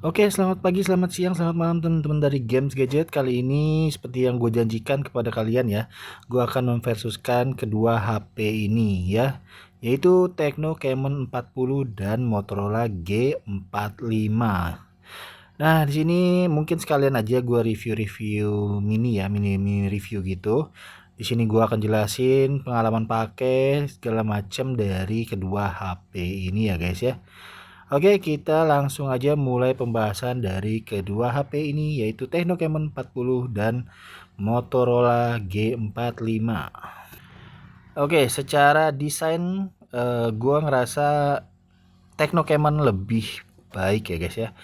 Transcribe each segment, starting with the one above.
Oke, selamat pagi, selamat siang, selamat malam teman-teman dari Games Gadget. Kali ini seperti yang gue janjikan kepada kalian ya, gue akan memversuskan kedua HP ini ya, yaitu Tecno Camon 40 dan Motorola G45. Nah, di sini mungkin sekalian aja gue review-review mini ya, mini review gitu. Di sini gue akan jelasin pengalaman pakai segala macam dari kedua HP ini ya guys ya. Oke, kita langsung aja mulai pembahasan dari kedua HP ini, yaitu Tecno Camon 40 dan Motorola G45. Oke, secara desain gua ngerasa Tecno Camon lebih baik ya guys ya.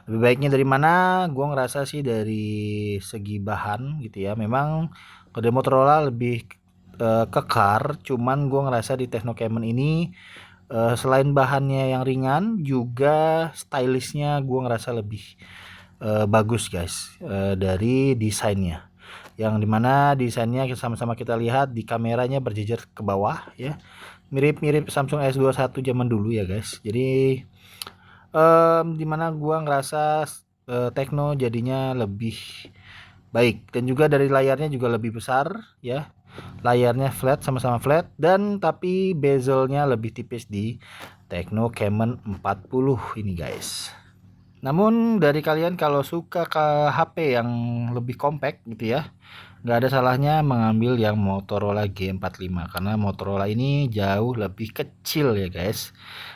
Lebih baiknya dari mana? Gua ngerasa sih dari segi bahan gitu ya. Memang kode Motorola lebih kekar, cuman gua ngerasa di Tecno Camon ini selain bahannya yang ringan, juga stylishnya gue ngerasa lebih bagus guys, dari desainnya. Yang dimana desainnya sama-sama kita lihat di kameranya berjejer ke bawah ya. Mirip-mirip Samsung S21 zaman dulu ya guys. Jadi dimana gue ngerasa Tecno jadinya lebih baik. Dan juga dari layarnya juga lebih besar ya. Layarnya flat, sama-sama flat, dan tapi bezelnya lebih tipis di Tecno Camon 40 ini guys. Namun dari kalian kalau suka ke HP yang lebih compact gitu ya, nggak ada salahnya mengambil yang Motorola G45 karena Motorola ini jauh lebih kecil ya guys.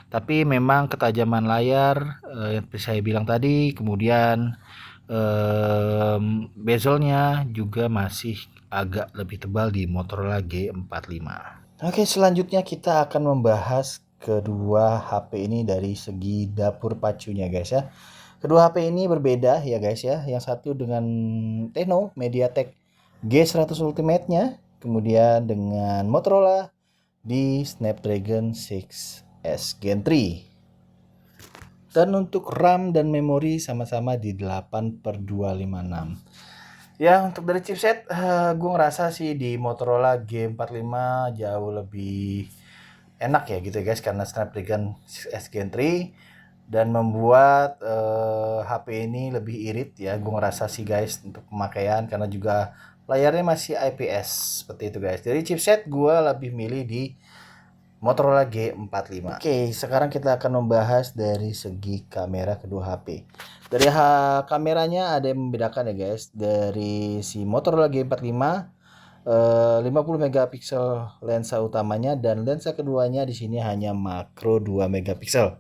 Tapi memang ketajaman layar yang saya bilang tadi, kemudian bezelnya juga masih agak lebih tebal di Motorola G45. Oke, selanjutnya kita akan membahas kedua HP ini dari segi dapur pacunya guys ya. Kedua HP ini berbeda ya guys ya. Yang satu dengan Tecno MediaTek G100 Ultimate-nya, kemudian dengan Motorola di Snapdragon 6S Gen 3. Dan untuk RAM dan memori sama-sama di 8/256. Ya, untuk dari chipset, gue ngerasa sih di Motorola G45 jauh lebih enak ya gitu ya guys, karena Snapdragon 6S Gen 3 dan membuat HP ini lebih irit ya. Gue ngerasa sih guys untuk pemakaian, karena juga layarnya masih IPS seperti itu guys. Dari chipset gue lebih milih di Motorola G45. Oke, sekarang kita akan membahas dari segi kamera kedua HP. Dari kameranya ada yang membedakan ya guys. Dari si Motorola G45 50 megapiksel lensa utamanya, dan lensa keduanya di sini hanya makro 2 megapiksel.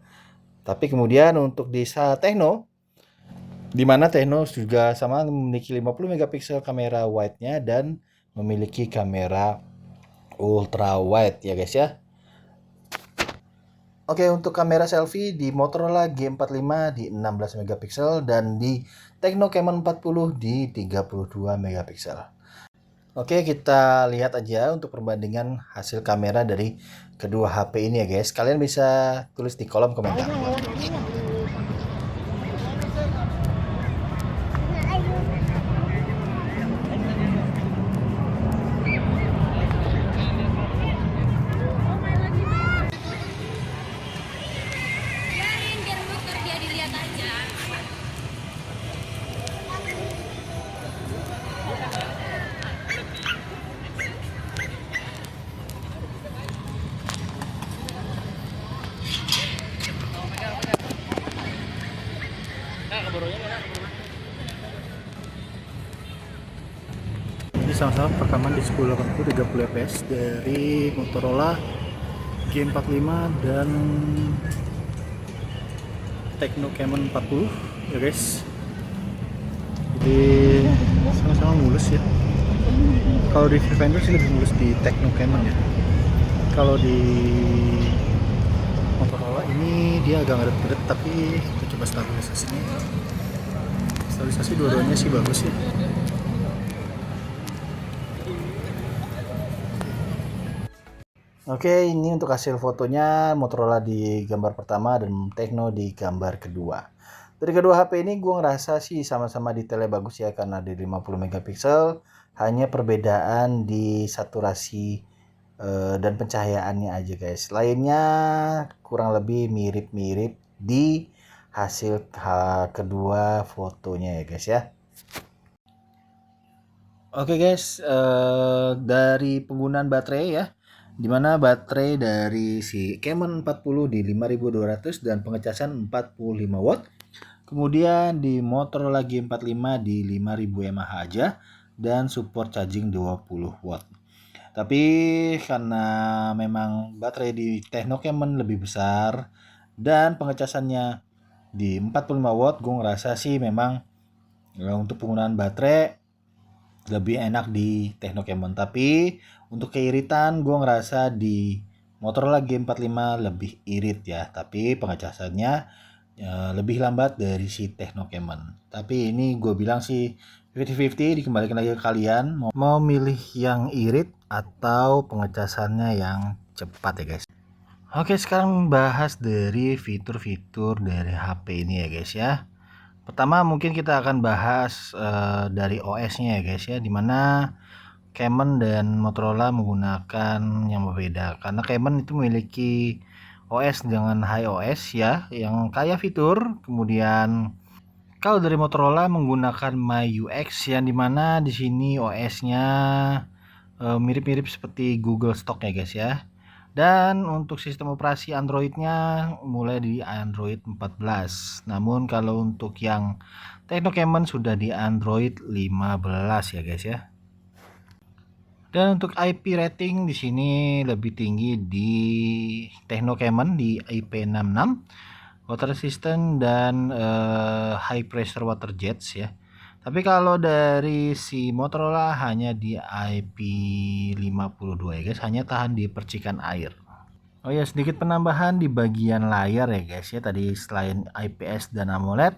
Tapi kemudian untuk di Tecno, di mana Tecno juga sama memiliki 50 megapiksel kamera wide-nya dan memiliki kamera ultra wide ya guys ya. Oke, untuk kamera selfie di Motorola G45 di 16 megapiksel dan di Tecno Camon 40 di 32 megapiksel. Oke, kita lihat aja untuk perbandingan hasil kamera dari kedua HP ini ya guys. Kalian bisa tulis di kolom komentar. Biar muter dia dilihat aja. Ini sama-sama perekaman di 1080 30 fps dari Motorola G45 dan Tecno Camon 40 ya guys. Jadi sama-sama mulus ya. Kalau di Viewfinder sih lebih mulus di Tecno Camon ya. Kalau di Motorola ini dia agak ngadet-ngadet, tapi kita coba stabilisasinya. Stabilisasi dua-duanya sih bagus ya. Oke, ini untuk hasil fotonya Motorola di gambar pertama dan Tecno di gambar kedua. Dari kedua HP ini gue ngerasa sih sama-sama detailnya bagus ya, karena di 50 megapiksel, hanya perbedaan di saturasi dan pencahayaannya aja guys. Lainnya kurang lebih mirip-mirip di hasil kedua fotonya ya guys ya. Oke guys, dari penggunaan baterai ya, dimana baterai dari si Camon 40 di 5200 dan pengecasan 45 watt. Kemudian di Motorola G45 di 5000 mAh aja dan support charging 20 watt. Tapi karena memang baterai di Techno Camon lebih besar dan pengecasannya di 45 watt, gue ngerasa sih memang untuk penggunaan baterai lebih enak di Techno Camon. Tapi untuk keiritan gue ngerasa di Motorola G45 lebih irit ya. Tapi pengecasannya lebih lambat dari si Techno Camon. Tapi ini gue bilang sih 50-50, dikembalikan lagi ke kalian mau milih yang irit atau pengecasannya yang cepat ya guys. Oke, sekarang bahas dari fitur-fitur dari HP ini ya guys ya. Pertama mungkin kita akan bahas dari OS-nya ya guys ya, dimana Camon dan Motorola menggunakan yang berbeda. Karena Camon itu memiliki OS dengan HiOS ya, yang kaya fitur. Kemudian kalau dari Motorola menggunakan MyUX, yang dimana di sini OS-nya mirip-mirip seperti Google Stock ya guys ya. Dan untuk sistem operasi Android-nya mulai di Android 14. Namun kalau untuk yang Techno Camon sudah di Android 15 ya guys ya. Dan untuk IP rating di sini lebih tinggi di Techno Camon di IP66, water resistant dan high pressure water jets ya. Tapi kalau dari si Motorola hanya di IP52 ya guys, hanya tahan di percikan air. Oh ya, sedikit penambahan di bagian layar ya guys ya. Tadi selain IPS dan AMOLED,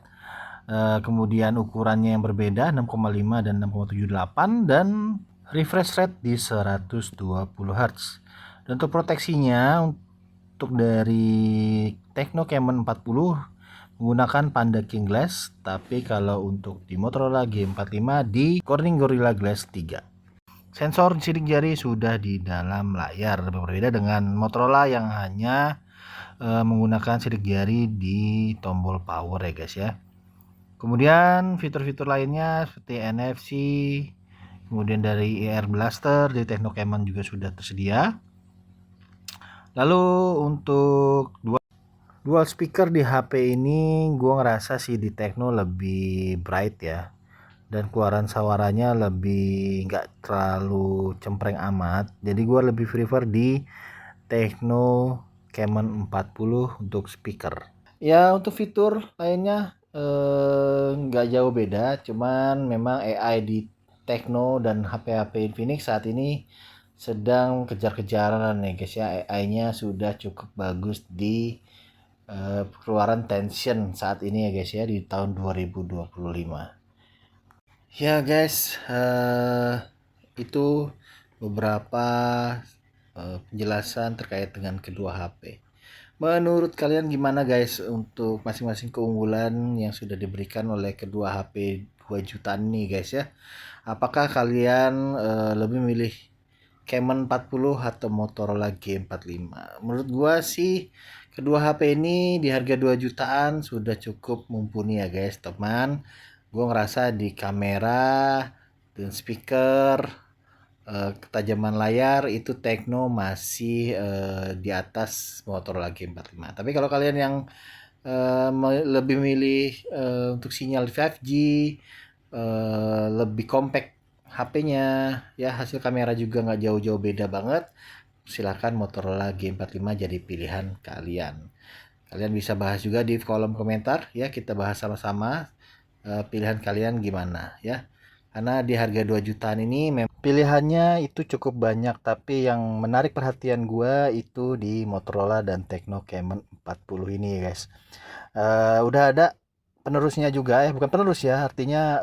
kemudian ukurannya yang berbeda 6,5 dan 6,78 dan refresh rate di 120 Hz. Dan untuk proteksinya untuk dari Techno Camon 40 menggunakan Panda King Glass, tapi kalau untuk di Motorola G45 di Corning Gorilla Glass 3. Sensor sidik jari sudah di dalam layar, berbeda dengan Motorola yang hanya menggunakan sidik jari di tombol power ya guys ya. Kemudian fitur-fitur lainnya seperti NFC, kemudian dari AR Blaster di Techno Camon juga sudah tersedia. Lalu untuk dual speaker di HP ini gue ngerasa sih di Techno lebih bright ya, dan keluaran suaranya lebih nggak terlalu cempreng amat. Jadi gue lebih prefer di Techno Camon 40 untuk speaker. Ya untuk fitur lainnya nggak jauh beda, cuman memang AI di Techno dan HP-HP Infinix saat ini sedang kejar-kejaran ya guys ya. AI-nya sudah cukup bagus di keluaran Tension saat ini ya guys ya, di tahun 2025. Ya guys, itu beberapa penjelasan terkait dengan kedua HP. Menurut kalian gimana guys untuk masing-masing keunggulan yang sudah diberikan oleh kedua HP 2 jutaan nih guys ya? Apakah kalian lebih milih Camon 40 atau Motorola G45? Menurut gua sih kedua HP ini di harga 2 jutaan sudah cukup mumpuni ya guys teman. Gua ngerasa di kamera dan speaker, ketajaman layar itu Techno masih di atas Motorola G45. Tapi kalau kalian yang lebih milih untuk sinyal 5G, lebih compact HP-nya ya, hasil kamera juga nggak jauh-jauh beda banget, silakan Motorola G45 jadi pilihan kalian. Kalian bisa bahas juga di kolom komentar ya, kita bahas sama-sama pilihan kalian gimana ya. Karena di harga 2 jutaan ini pilihannya itu cukup banyak, tapi yang menarik perhatian gua itu di Motorola dan Techno Camon 40 ini ya guys. Udah ada penerusnya juga ya, bukan penerus ya, artinya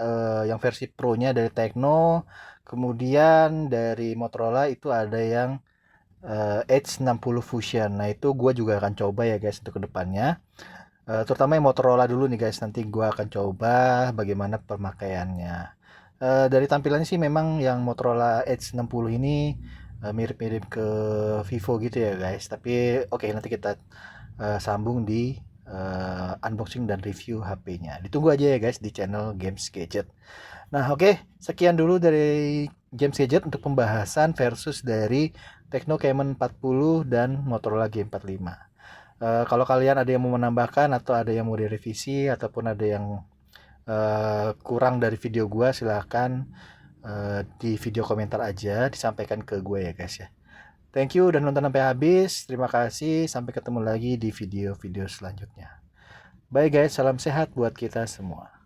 yang versi Pro-nya dari Techno, kemudian dari Motorola itu ada yang Edge 60 Fusion. Nah itu gue juga akan coba ya guys untuk kedepannya, terutama yang Motorola dulu nih guys, nanti gue akan coba bagaimana pemakaiannya. Dari tampilannya sih memang yang Motorola Edge 60 ini mirip-mirip ke Vivo gitu ya guys, tapi oke, nanti kita sambung di unboxing dan review HP-nya. Ditunggu aja ya guys di channel Games Gadget. Nah, oke, sekian dulu dari Games Gadget untuk pembahasan versus dari Tecno Camon 40 dan Motorola G45. Kalau kalian ada yang mau menambahkan atau ada yang mau direvisi ataupun ada yang kurang dari video gua, silahkan di video komentar aja disampaikan ke gue ya guys ya. Thank you udah nonton sampai habis. Terima kasih. Sampai ketemu lagi di video-video selanjutnya. Bye guys, salam sehat buat kita semua.